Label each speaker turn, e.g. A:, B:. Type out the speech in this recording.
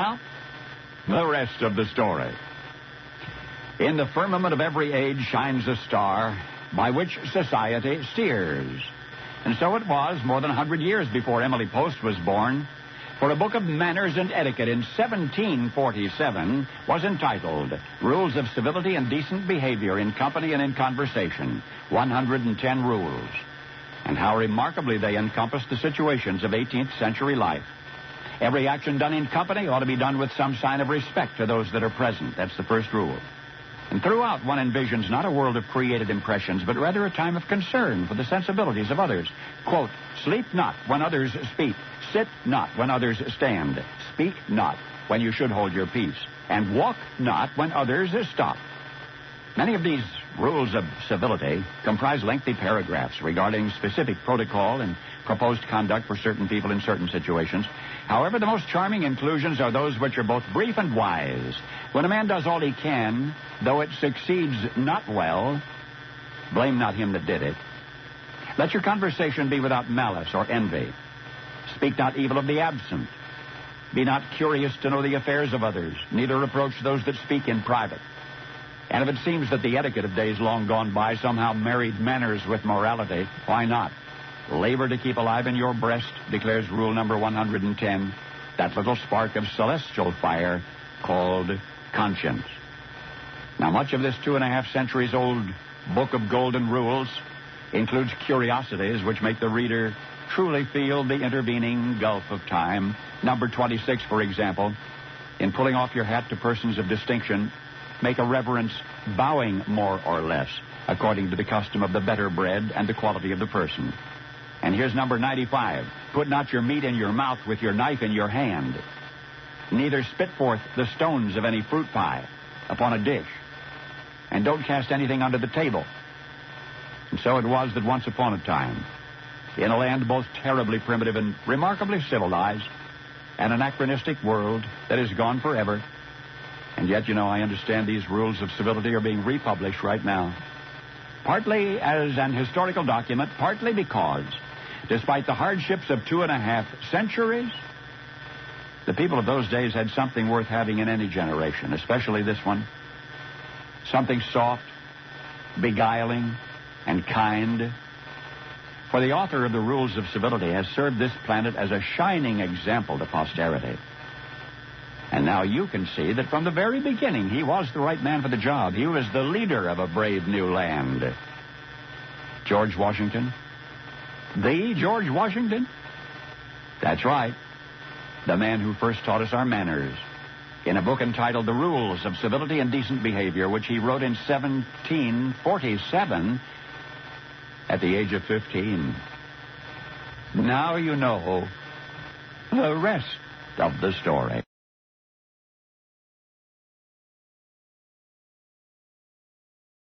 A: now, the rest of the story. In the firmament of every age shines a star by which society steers. And so it was more than 100 years before Emily Post was born, for a book of manners and etiquette in 1747 was entitled Rules of Civility and Decent Behavior in Company and in Conversation, 110 Rules. And how remarkably they encompassed the situations of 18th century life. Every action done in company ought to be done with some sign of respect to those that are present. That's the first rule. And throughout, one envisions not a world of created impressions, but rather a time of concern for the sensibilities of others. Quote, sleep not when others speak. Sit not when others stand. Speak not when you should hold your peace. And walk not when others stop. Many of these rules of civility comprise lengthy paragraphs regarding specific protocol and proposed conduct for certain people in certain situations. However, the most charming inclusions are those which are both brief and wise. When a man does all he can, though it succeeds not well, blame not him that did it. Let your conversation be without malice or envy. Speak not evil of the absent. Be not curious to know the affairs of others, neither reproach those that speak in private. And if it seems that the etiquette of days long gone by somehow married manners with morality, why not? Labor to keep alive in your breast, declares rule number 110, that little spark of celestial fire called conscience. Now, much of this 2.5 centuries old book of golden rules includes curiosities which make the reader truly feel the intervening gulf of time. Number 26, for example, in pulling off your hat to persons of distinction, make a reverence bowing more or less, according to the custom of the better bred and the quality of the person. And here's number 95. Put not your meat in your mouth with your knife in your hand. Neither spit forth the stones of any fruit pie upon a dish. And don't cast anything under the table. And so it was that once upon a time, in a land both terribly primitive and remarkably civilized, an anachronistic world that is gone forever. And yet, I understand these rules of civility are being republished right now. Partly as an historical document, partly because, despite the hardships of 2.5 centuries, the people of those days had something worth having in any generation, especially this one. Something soft, beguiling, and kind. For the author of the Rules of Civility has served this planet as a shining example to posterity. And now you can see that from the very beginning, he was the right man for the job. He was the leader of a brave new land. George Washington? The George Washington? That's right. The man who first taught us our manners in a book entitled The Rules of Civility and Decent Behavior, which he wrote in 1747 at the age of 15. Now you know the rest of the story.